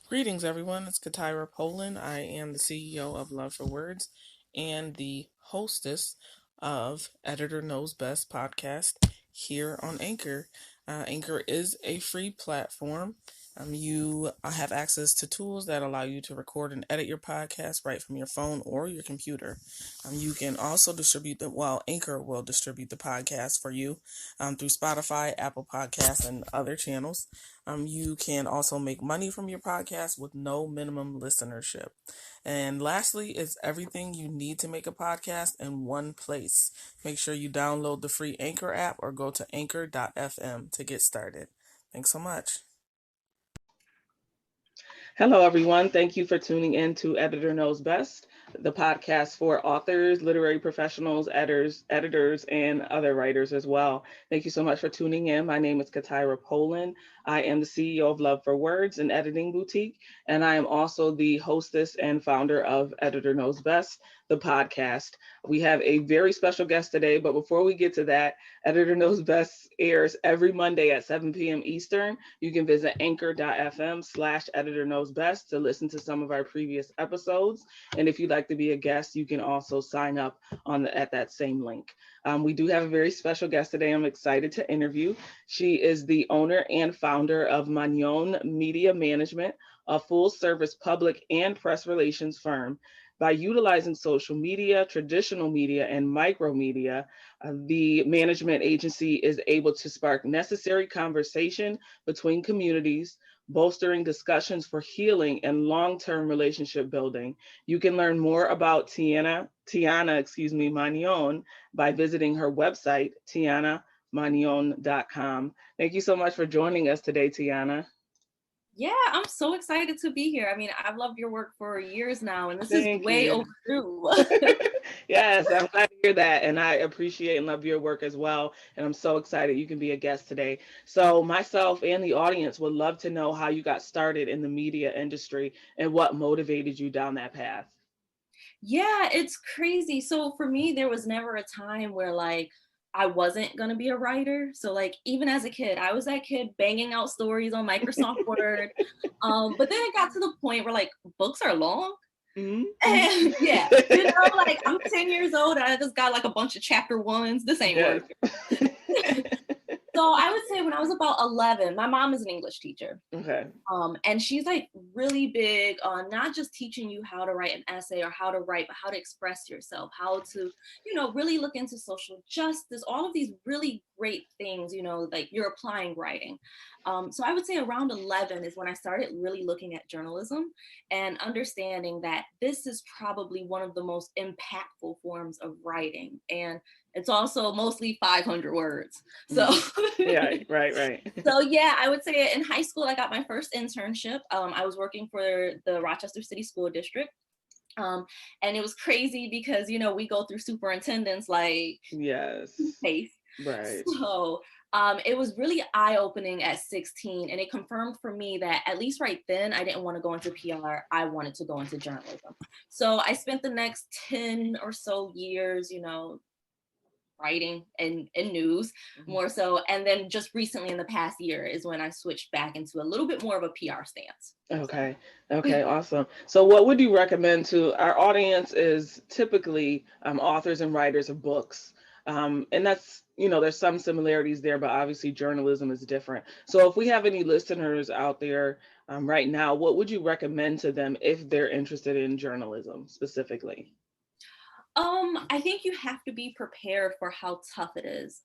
Greetings, everyone. It's Katira Poland. I am the CEO of Love for Words and the hostess of Editor Knows Best podcast here on Anchor. Anchor is a free platform. You have access to tools that allow you to record and edit your podcast right from your phone or your computer. You can also distribute Anchor will distribute the podcast for you through Spotify, Apple Podcasts, and other channels. You can also make money from your podcast with no minimum listenership. And lastly, it's everything you need to make a podcast in one place. Make sure you download the free Anchor app or go to anchor.fm to get started. Thanks so much. Hello, everyone. Thank you for tuning in to Editor Knows Best, the podcast for authors, literary professionals, editors, and other writers as well. Thank you so much for tuning in. My name is Katira Poland. I am the CEO of Love for Words, an editing boutique, and I am also the hostess and founder of Editor Knows Best, the podcast. We have a very special guest today, but before we get to that, Editor Knows Best airs every Monday at 7 p.m. Eastern. You can visit anchor.fm/editor knows best to listen to some of our previous episodes. And if you'd like to be a guest, you can also sign up at that same link. We do have a very special guest today I'm excited to interview. She is the owner and founder of Magnon Media Management, a full-service public and press relations firm. By utilizing social media, traditional media, and micromedia, the management agency is able to spark necessary conversation between communities, bolstering discussions for healing and long-term relationship building. You can learn more about Tiana Magnon by visiting her website, tianamagnon.com. Thank you so much for joining us today, Tiana. Yeah, I'm so excited to be here. I mean, I've loved your work for years now, and this Thank is way you. overdue. Yes, I'm glad to hear that. And I appreciate and love your work as well. And I'm so excited you can be a guest today. So myself and the audience would love to know how you got started in the media industry and what motivated you down that path. Yeah, it's crazy. So for me, there was never a time where I wasn't going to be a writer. So even as a kid, I was that kid banging out stories on Microsoft Word. But then it got to the point where books are long. Mm-hmm. And yeah, I'm 10 years old and I just got a bunch of chapter ones. This ain't work. So I would say when I was about 11, my mom is an English teacher. Okay. And she's really big on not just teaching you how to write an essay or how to write, but how to express yourself, how to, really look into social justice, all of these really great things, you're applying writing. So I would say around 11 is when I started really looking at journalism and understanding that this is probably one of the most impactful forms of writing. And it's also mostly 500 words. So yeah, right. So yeah, I would say in high school, I got my first internship. I was working for the Rochester City School District. And it was crazy because, we go through superintendents yes, face. Right. So it was really eye-opening at 16, and it confirmed for me that at least right then, I didn't want to go into PR. I wanted to go into journalism. So I spent the next 10 or so years, writing and news more so. And then just recently in the past year is when I switched back into a little bit more of a PR stance. Okay. Awesome. So what would you recommend to our audience is typically authors and writers of books. And that's, there's some similarities there, but obviously journalism is different. So if we have any listeners out there right now, what would you recommend to them if they're interested in journalism specifically? I think you have to be prepared for how tough it is.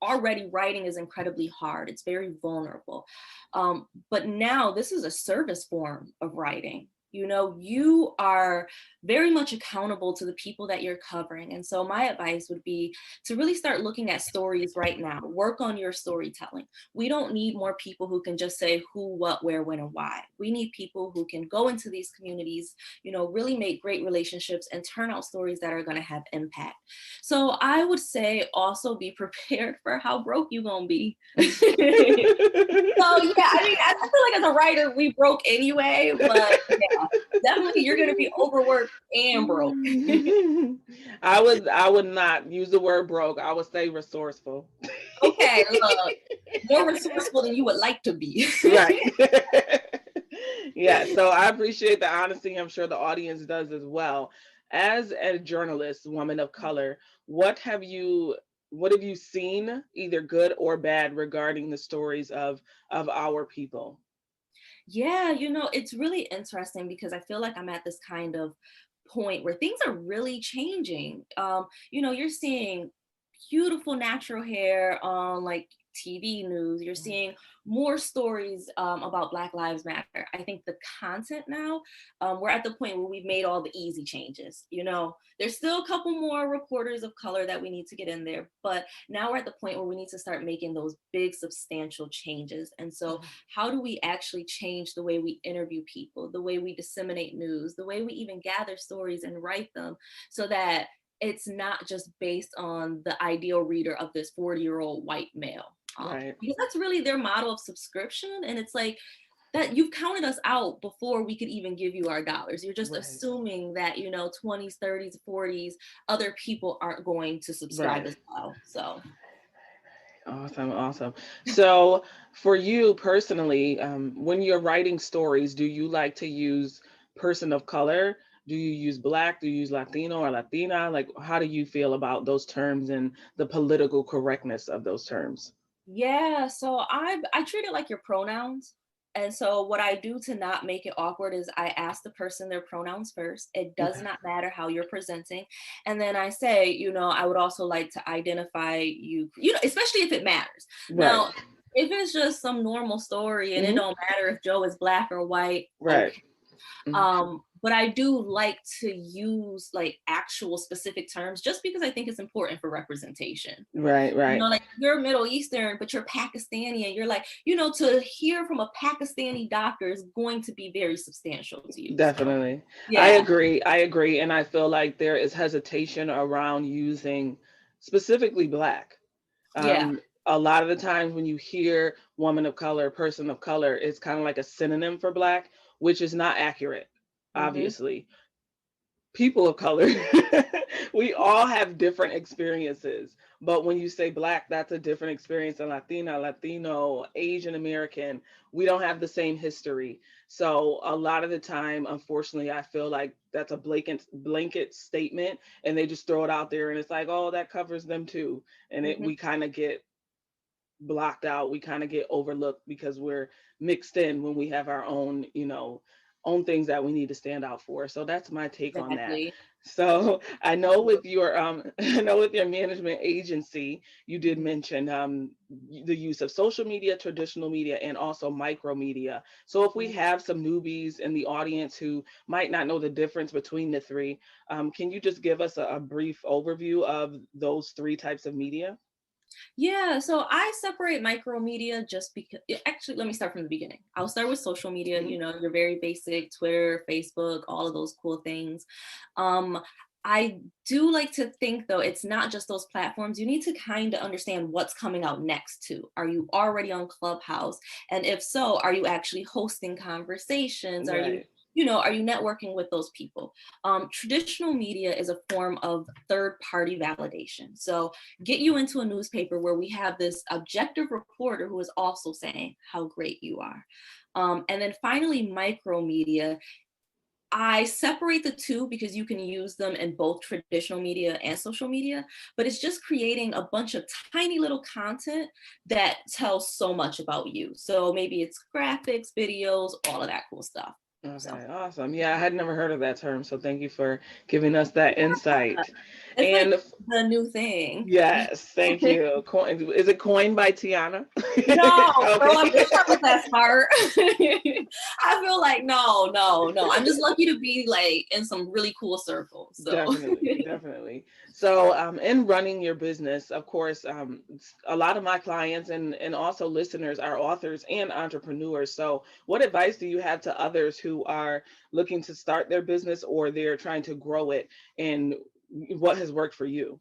Already writing is incredibly hard. It's very vulnerable. But now this is a service form of writing. You are very much accountable to the people that you're covering. And so my advice would be to really start looking at stories right now. Work on your storytelling. We don't need more people who can just say who, what, where, when, and why. We need people who can go into these communities, really make great relationships and turn out stories that are going to have impact. So I would say also be prepared for how broke you're going to be. So yeah, I mean, I feel like as a writer, we broke anyway, but yeah, definitely you're going to be overworked and broke. I would not use the word broke. I would say resourceful. Okay, look, more resourceful than you would like to be. Right. Yeah, so I appreciate the honesty. I'm sure the audience does as well. As a journalist, woman of color, what have you what have you seen, either good or bad, regarding the stories of our people? Yeah, it's really interesting because I feel like I'm at this kind of point where things are really changing. You're seeing beautiful natural hair on like TV news. You're seeing more stories about Black Lives Matter. I think the content now, we're at the point where we've made all the easy changes. There's still a couple more reporters of color that we need to get in there, but now we're at the point where we need to start making those big, substantial changes. And so, how do we actually change the way we interview people, the way we disseminate news, the way we even gather stories and write them so that it's not just based on the ideal reader of this 40-year-old white male. Right. Because that's really their model of subscription. And it's like that you've counted us out before we could even give you our dollars. You're just Right. assuming that, 20s, 30s, 40s, other people aren't going to subscribe Right. as well. So Awesome, awesome. So, for you personally, when you're writing stories, do you like to use person of color? Do you use Black? Do you use Latino or Latina? Like, how do you feel about those terms and the political correctness of those terms? yeah, so I treat it like your pronouns. And so what I do to not make it awkward is I ask the person their pronouns first. It does Okay. not matter how you're presenting. And then I say, I would also like to identify you, especially if it matters. Right. Now, if it's just some normal story and it Hmm. don't matter if Joe is Black or white, Right. okay. Mhm. But I do like to use like actual specific terms just because I think it's important for representation. Right. Right. Like you're Middle Eastern, but you're Pakistani, and you're like, to hear from a Pakistani doctor is going to be very substantial to you. So, Definitely. I yeah, agree. I agree. And I feel like there is hesitation around using specifically Black. yeah, A lot of the times when you hear woman of color, person of color, it's kind of like a synonym for Black, which is not accurate, hmm, obviously. People of color, we all have different experiences. But when you say Black, that's a different experience than Latina, Latino, Asian American. We don't have the same history. So a lot of the time, unfortunately, I feel like that's a blanket statement, and they just throw it out there, and it's like, oh, that covers them too. And hmm, we kind of get blocked out. We kind of get overlooked because we're mixed in when we have our own, own things that we need to stand out for. So that's my take on that. exactly. So I know with your I know with your management agency, you did Mhm. mention the use of social media, traditional media, and also micro media. So if we have some newbies in the audience who might not know the difference between the three, can you just give us a brief overview of those three types of media? Yeah, so I separate micro media just because, actually, let me start from the beginning. I'll start with social media, Mhm. your very basic Twitter, Facebook, all of those cool things. Um, I do like to think, though, it's not just those platforms. You need to kind of understand what's coming out next, too. Are you already on Clubhouse? And if so, are you actually hosting conversations? Right. Are you networking with those people? Traditional media is a form of third party validation. So, get you into a newspaper where we have this objective reporter who is also saying how great you are. And then finally, micro media. I separate the two because you can use them in both traditional media and social media, but it's just creating a bunch of tiny little content that tells so much about you. So maybe it's graphics, videos, all of that cool stuff. So Okay, awesome. Yeah, I had never heard of that term, so thank you for giving us that insight. it's like And the new thing. yes, thank you. Is it coined by Tiana? No, girl, I Okay. wish I was that smart. I feel like no, no, no. I'm just lucky to be like in some really cool circles. So Definitely, definitely. So, in running your business, of course, a lot of my clients and also listeners are authors and entrepreneurs. So, what advice do you have to others who are looking to start their business or they're trying to grow it, and what has worked for you?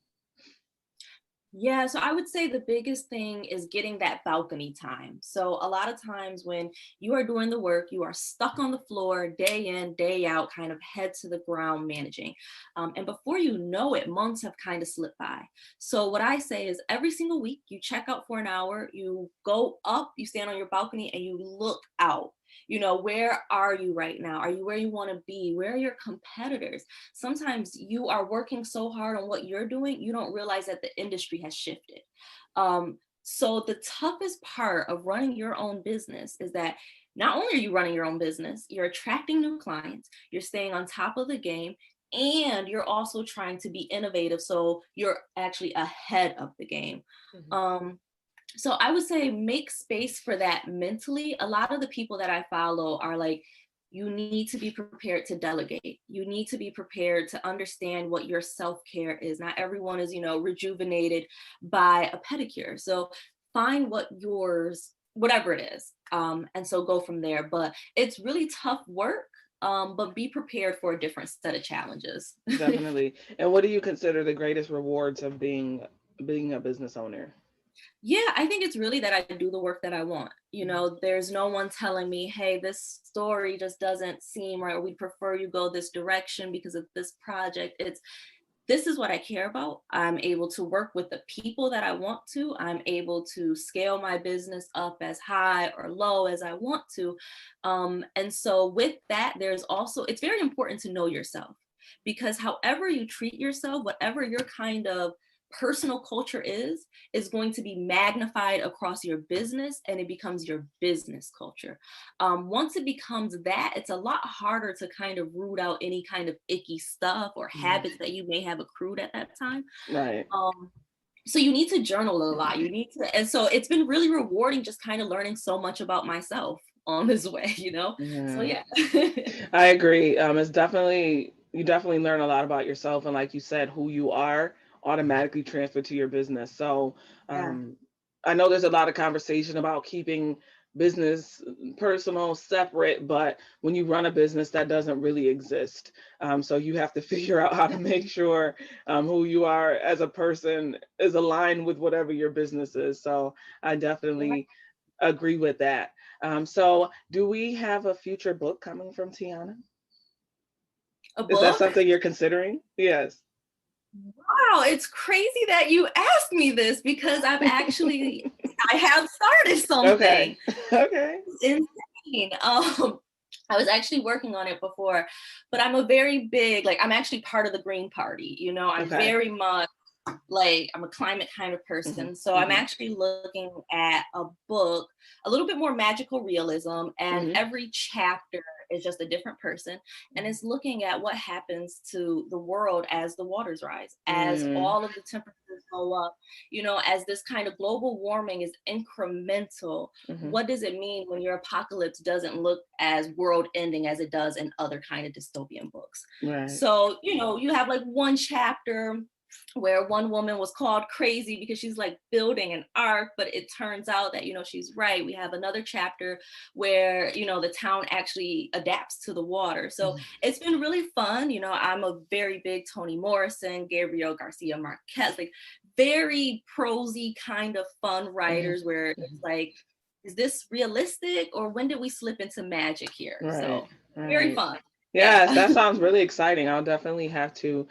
yeah, so I would say the biggest thing is getting that balcony time. So a lot of times when you are doing the work, you are stuck on the floor day in, day out, kind of head to the ground managing. And before you know it, months have kind of slipped by. So what I say is every single week, you check out for an hour, you go up, you stand on your balcony, and you look out. You know, where are you right now? Are you where you want to be? Where are your competitors? Sometimes you are working so hard on what you're doing, you don't realize that the industry has shifted. So the toughest part of running your own business is that not only are you running your own business, you're attracting new clients, you're staying on top of the game, and you're also trying to be innovative. So you're actually ahead of the game. So I would say make space for that mentally. A lot of the people that I follow are like, you need to be prepared to delegate. You need to be prepared to understand what your self-care is. Not everyone is, you know, rejuvenated by a pedicure. So find what yours, whatever it is. And so go from there. But it's really tough work, but be prepared for a different set of challenges. Definitely. And what do you consider the greatest rewards of being a business owner? Yeah, I think it's really that I do the work that I want. You know, there's no one telling me, hey, this story just doesn't seem right, or we prefer you go this direction because of this project. It's, this is what I care about. I'm able to work with the people that I want to. I'm able to scale my business up as high or low as I want to. And so with that, there's also, it's very important to know yourself, because however you treat yourself, whatever your kind of personal culture is going to be magnified across your business, and it becomes your business culture. Once it becomes that, it's a lot harder to kind of root out any kind of icky stuff or habits that you may have accrued at that time. Right. So you need to journal a lot. You need to, and so it's been really rewarding just kind of learning so much about myself on this way, you know? So yeah. I agree. It's definitely, you definitely learn a lot about yourself, and like you said, who you are automatically transfer to your business. So Yeah. I know there's a lot of conversation about keeping business personal separate, but when you run a business, that doesn't really exist. So you have to figure out how to make sure who you are as a person is aligned with whatever your business is. So I definitely agree with that. So do we have a future book coming from Tiana? A Is that book? something you're considering? Yes. Wow, it's crazy that you asked me this, because I've actually, I have started something. Okay. Okay. It's insane. I was actually working on it before, but I'm a very big, like, I'm actually part of the Green Party. You know, I'm Okay. very much like, I'm a climate kind of person. So I'm actually looking at a book, a little bit more magical realism, and every chapter is just a different person. And it's looking at what happens to the world as the waters rise, as all of the temperatures go up, you know, as this kind of global warming is incremental. What does it mean when your apocalypse doesn't look as world ending as it does in other kind of dystopian books? Right. So, you know, you have like one chapter where one woman was called crazy because she's like building an ark, but it turns out that, you know, she's right. We have another chapter where, you know, the town actually adapts to the water. So it's been really fun. You know, I'm a very big Toni Morrison, Gabriel Garcia Marquez, like very prosy kind of fun writers where it's like, is this realistic, or when did we slip into magic here? Right. So very Right. fun. Yes, Yeah. that sounds really exciting. I'll definitely have to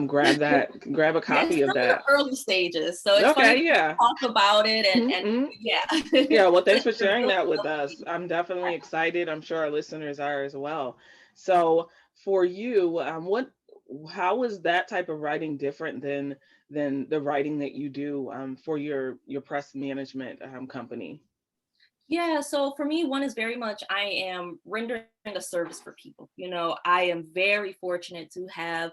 grab a Yeah, it's copy of still in the that. early stages, so it's funny Okay, to yeah. talk about it, and yeah. Yeah, well, But thanks for it's a sharing really that with us. lovely. I'm definitely excited. I'm sure our listeners are as well. So for you, how is that type of writing different than the writing that you do for your press management company? Yeah, so for me, one is very much I am rendering a service for people. You know, I am very fortunate to have,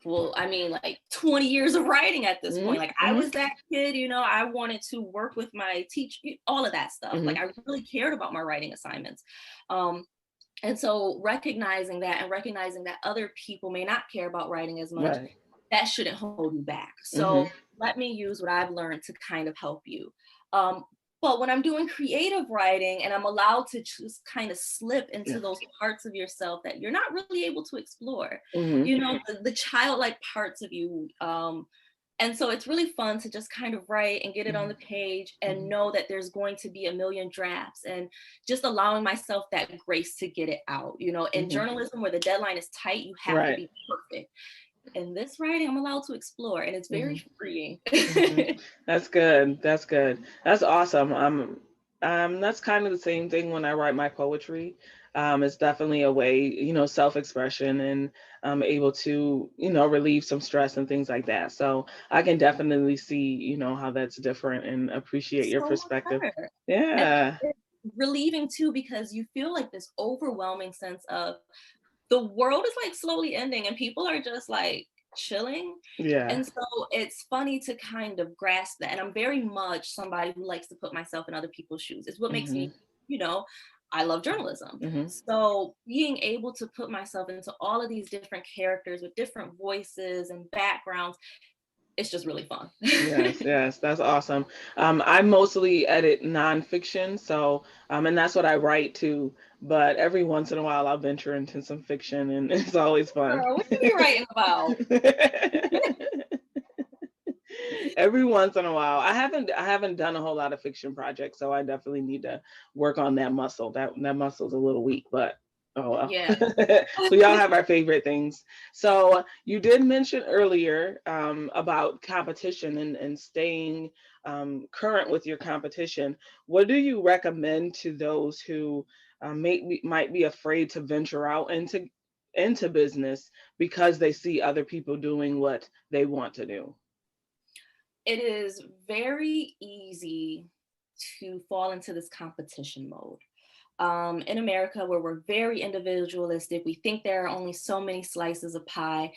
well, I mean, like 20 years of writing at this point. Like, I was that kid, you know, I wanted to work with my teacher, all of that stuff. Like, I really cared about my writing assignments. And so recognizing that, and recognizing that other people may not care about writing as much, Right. that shouldn't hold you back. So let me use what I've learned to kind of help you. But when I'm doing creative writing and I'm allowed to just kind of slip into those parts of yourself that you're not really able to explore, you know, the childlike parts of you. And so it's really fun to just kind of write and get it on the page and know that there's going to be a million drafts, and just allowing myself that grace to get it out. You know, in journalism where the deadline is tight, you have to be perfect. In this writing, I'm allowed to explore, and it's very freeing. That's good. That's good. That's awesome. That's kind of the same thing when I write my poetry. It's definitely a way, self-expression, and I'm able to, relieve some stress and things like that. So I can definitely see, how that's different, and appreciate your So much perspective. better. And Yeah. it's relieving too, because you feel like this overwhelming sense of the world is like slowly ending and people are just like chilling. Yeah. And so it's funny to kind of grasp that. And I'm very much somebody who likes to put myself in other people's shoes. It's what makes Hmm. me, you know, I love journalism. Hmm. So being able to put myself into all of these different characters with different voices and backgrounds, it's just really fun. Yes, yes, that's awesome. I mostly edit nonfiction, so and that's what I write too. But every once in a while, I'll venture into some fiction, and it's always fun. Girl, what you be writing about? Every once in a while, I haven't done a whole lot of fiction projects, so I definitely need to work on that muscle. That muscle's a little weak, but oh well. Yeah. We all have our favorite things. So you did mention earlier about competition, and staying current with your competition. What do you recommend to those who might be afraid to venture out into business because they see other people doing what they want to do? It is very easy to fall into this competition mode. In America, where we're very individualistic, we think there are only so many slices of pie.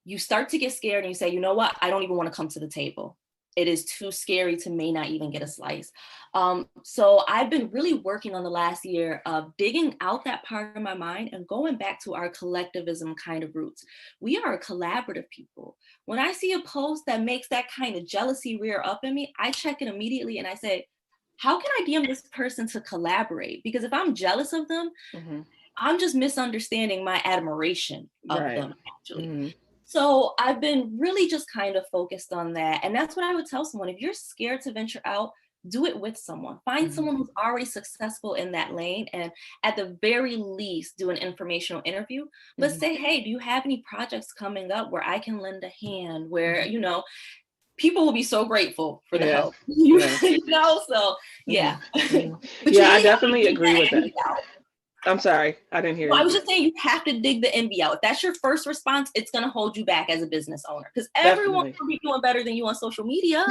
You start to get scared and you say, you know what? I don't even want to come to the table. It is too scary to may not even get a slice. So I've been really working on the last year of digging out that part of my mind and going back to our collectivism kind of roots. We are a collaborative people. When I see a post that makes that kind of jealousy rear up in me, I check it immediately and I say, how can I DM this person to collaborate? Because if I'm jealous of them, Hmm. I'm just misunderstanding my admiration of Right. them, actually. Hmm. So I've been really just kind of focused on that. And that's what I would tell someone. If you're scared to venture out, do it with someone. Find Hmm. someone who's already successful in that lane. And at the very least, do an informational interview. But Hmm. say, hey, do you have any projects coming up where I can lend a hand, where, Hmm. people will be so grateful for the Yes. help. you, Yes. you know, so Hmm. yeah. Hmm. But you Yeah, I really have to definitely dig agree that with that. envy out. I'm sorry, I didn't hear No, I you. was just saying you have to dig the envy out. If that's your first response, it's going to hold you back as a business owner because everyone Definitely. will be doing better than you on social media.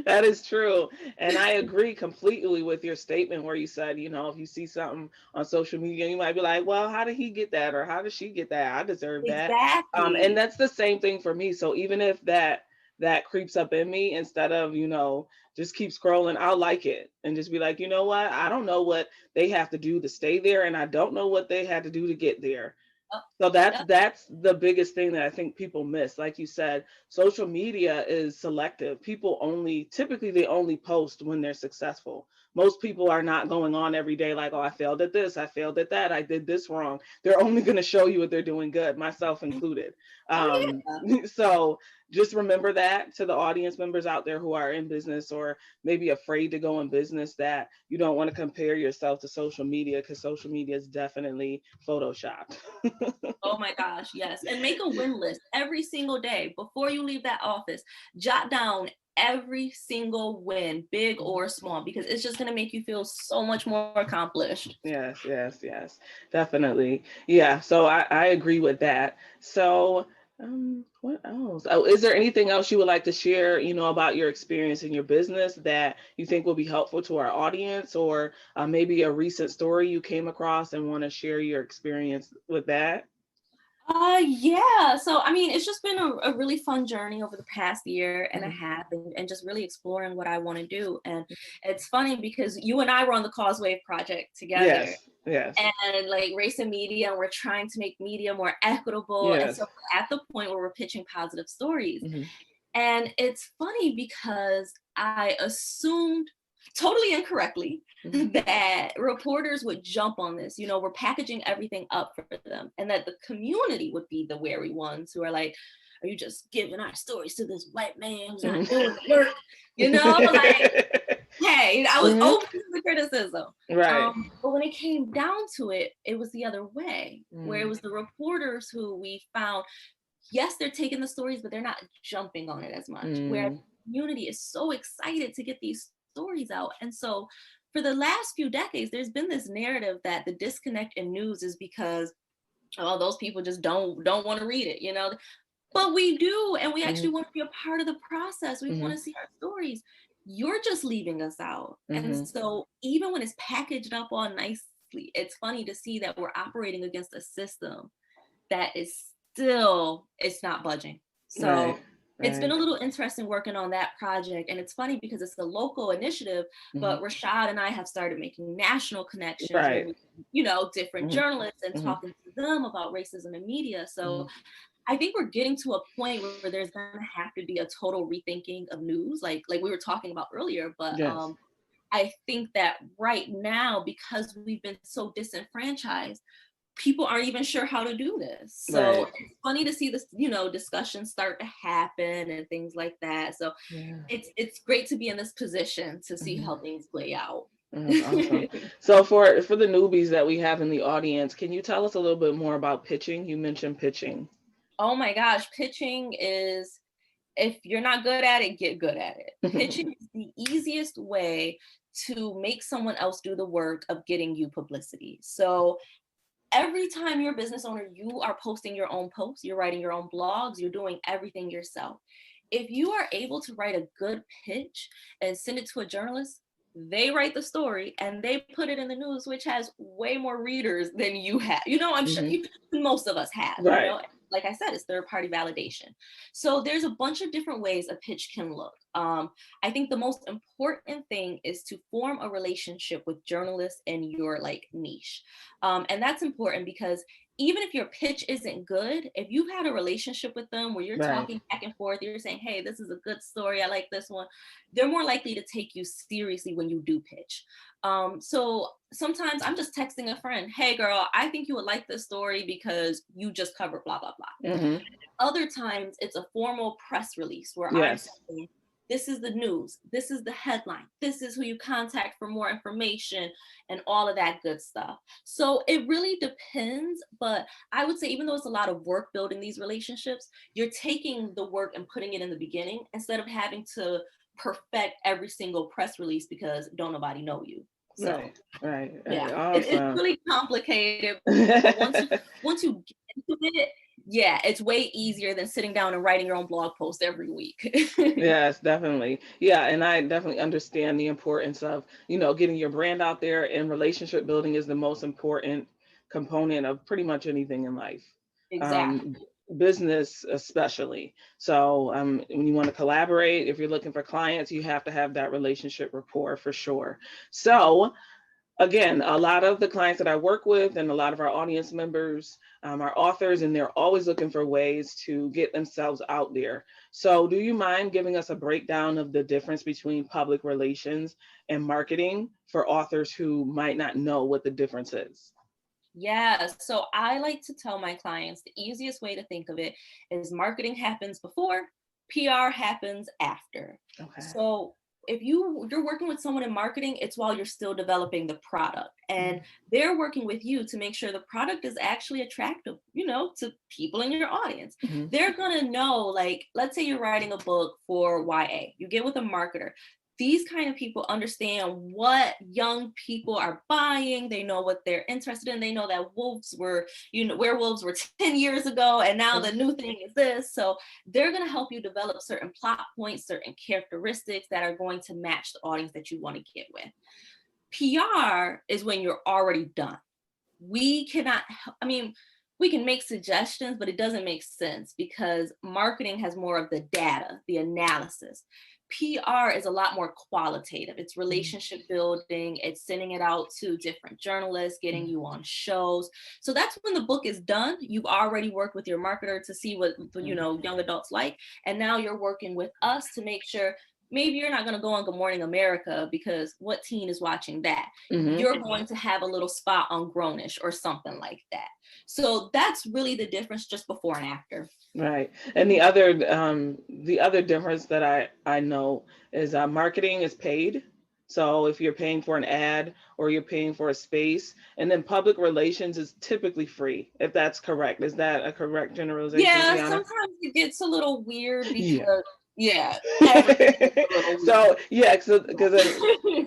That is true. And I agree completely with your statement where you said, if you see something on social media, you might be like, well, how did he get that? Or how did she get that? I deserve that. And Exactly. that's the same thing for me. So even if that creeps up in me, instead of, just keep scrolling, I'll like it and just be like, you know what? I don't know what they have to do to stay there. And I don't know what they had to do to get there. Yep. So that's Yep. that's the biggest thing that I think people miss. Like you said, social media is selective. People typically they only post when they're successful. Most people are not going on every day like, oh, I failed at this, I failed at that, I did this wrong. They're only going to show you what they're doing good, myself included. Oh Um, yeah. so just remember that to the audience members out there who are in business or maybe afraid to go in business, that you don't want to compare yourself to social media because social media is definitely photoshopped. Oh my gosh, yes. And make a win list every single day before you leave that office. Jot down every single win, big or small, because it's just going to make you feel so much more accomplished. Yes, yes, yes, definitely. Yeah, so I agree with that. So, what else? Oh, is there anything else you would like to share, about your experience in your business that you think will be helpful to our audience, or maybe a recent story you came across and want to share your experience with that? Yeah. So, I mean, it's just been a really fun journey over the past year and a Mhm. half, and just really exploring what I want to do. And it's funny because you and I were on the Causewave project together, Yes, yes, and like race and media, and we're trying to make media more equitable. And so yes. we're at the point where we're pitching positive stories. Hmm. And it's funny because I assumed totally incorrectly Hmm. that reporters would jump on this. We're packaging everything up for them, and that the community would be the wary ones who are like, are you just giving our stories to this white man who's not doing the work? Like, hey, I was Hmm. open to the criticism. Right. But when it came down to it, it was the other way, where it Mm. was the reporters who we found, yes, they're taking the stories, but they're not jumping on it as much. Whereas Mm. the community is so excited to get these stories out. And so for the last few decades, there's been this narrative that the disconnect in news is because, oh, those people just don't want to read it, you know. But we do, and we actually want to be a part of the process. We want to see our stories. You're just leaving us out. And so even when it's packaged up all nicely, it's funny to see that we're operating against a system that is still, it's not budging. So it's been a little interesting working on that project. And it's funny because it's a local initiative, but Rashad and I have started making national connections with, you know, different journalists and talking to them about racism in media. So I think we're getting to a point where there's going to have to be a total rethinking of news, like we were talking about earlier. But I think that right now, because we've been so disenfranchised, people aren't even sure how to do this. So it's funny to see this, you know, discussions start to happen and things like that. So it's great to be in this position to see how things play out. Awesome. So for the newbies that we have in the audience, can you tell us a little bit more about pitching? You mentioned pitching. Oh my gosh, pitching is, if you're not good at it, get good at it. Pitching is the easiest way to make someone else do the work of getting you publicity. So every time you're a business owner, you are posting your own posts, you're writing your own blogs, you're doing everything yourself. If you are able to write a good pitch and send it to a journalist, they write the story and they put it in the news, which has way more readers than you have. You know, I'm sure most of us have, you know, like I said, it's third-party validation. So there's a bunch of different ways a pitch can look. I think the most important thing is to form a relationship with journalists in your like niche. And that's important because even if your pitch isn't good, if you've had a relationship with them where you're talking back and forth, you're saying, hey, this is a good story, I like this one, they're more likely to take you seriously when you do pitch. So sometimes I'm just texting a friend, hey girl, I think you would like this story because you just covered blah, blah, blah. Other times it's a formal press release where I'm saying, this is the news, this is the headline, this is who you contact for more information and all of that good stuff. So it really depends, but I would say even though it's a lot of work building these relationships, you're taking the work and putting it in the beginning instead of having to perfect every single press release because don't nobody know you. So, yeah, awesome. it's really complicated. But once you get into it, yeah, it's way easier than sitting down and writing your own blog post every week. Yes, definitely. Yeah, and I definitely understand the importance of, you know, getting your brand out there, and relationship building is the most important component of pretty much anything in life. Exactly. Business especially. So when you want to collaborate, if you're looking for clients, you have to have that relationship rapport for sure. So again, a lot of the clients that I work with and a lot of our audience members are authors, and they're always looking for ways to get themselves out there. So do you mind giving us a breakdown of the difference between public relations and marketing for authors who might not know what the difference is? Yeah, so I like to tell my clients the easiest way to think of it is marketing happens before, PR happens after. So if you're working with someone in marketing, it's while you're still developing the product, and they're working with you to make sure the product is actually attractive, you know, to people in your audience. They're going to know, like, let's say you're writing a book for YA, you get with a marketer. These kind of people understand what young people are buying. They know what they're interested in. They know that werewolves were 10 years ago, and now the new thing is this. So they're going to help you develop certain plot points, certain characteristics that are going to match the audience that you want to get with. PR is when you're already done. We can make suggestions, but it doesn't make sense because marketing has more of the data, the analysis. PR is a lot more qualitative. It's relationship building. It's sending it out to different journalists, getting you on shows. So that's when the book is done. You've already worked with your marketer to see what, you know, young adults like. And now you're working with us to make sure maybe you're not going to go on Good Morning America because what teen is watching that? You're going to have a little spot on Grownish or something like that. So that's really the difference, just before and after. Right. And the other difference that I know is marketing is paid. So if you're paying for an ad or you're paying for a space, and then public relations is typically free, if that's correct. Is that a correct generalization? Yeah, sometimes it gets a little weird because Yeah. So yeah, because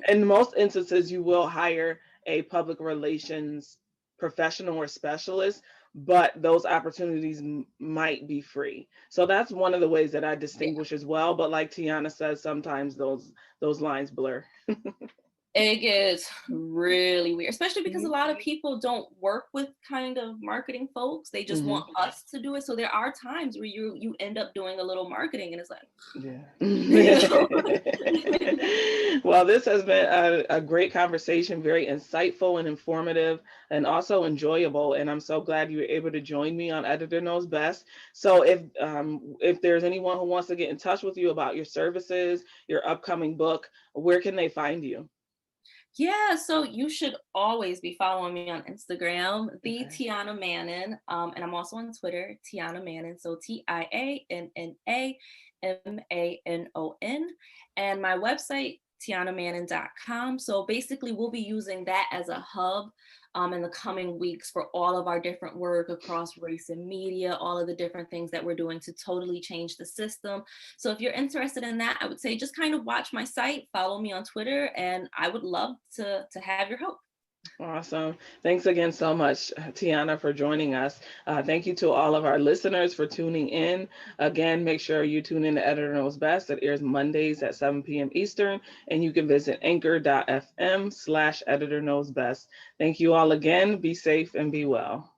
in most instances you will hire a public relations professional or specialist, but those opportunities might be free. So that's one of the ways that I Yeah. distinguish as well. But like Tiana says, sometimes those lines blur. It gets really weird, especially because a Mhm. lot of people don't work with kind of marketing folks. They just want Mhm. us to do it. So there are times where you end up doing a little marketing and it's like, Yeah. you know. Well, this has been a great conversation, very insightful and informative, and also enjoyable. And I'm so glad you were able to join me on Editor Knows Best. So if there's anyone who wants to get in touch with you about your services, your upcoming book, where can they find you? Yeah, so you should always be following me on Instagram, the Okay. Tiana Mannon, and I'm also on Twitter, Tiana Mannon. So TIANNAMANON, and my website tianamannon.com. So basically, we'll be using that as a hub in the coming weeks for all of our different work across race and media, all of the different things that we're doing to totally change the system. So if you're interested in that, I would say just kind of watch my site, follow me on Twitter, and I would love to have your help. Awesome. Thanks again so much, Tiana, for joining us. Thank you to all of our listeners for tuning in. Again, make sure you tune in to Editor Knows Best. It airs Mondays at 7 p.m. Eastern, and you can visit anchor.fm/Editor Knows Best. Thank you all again. Be safe and be well.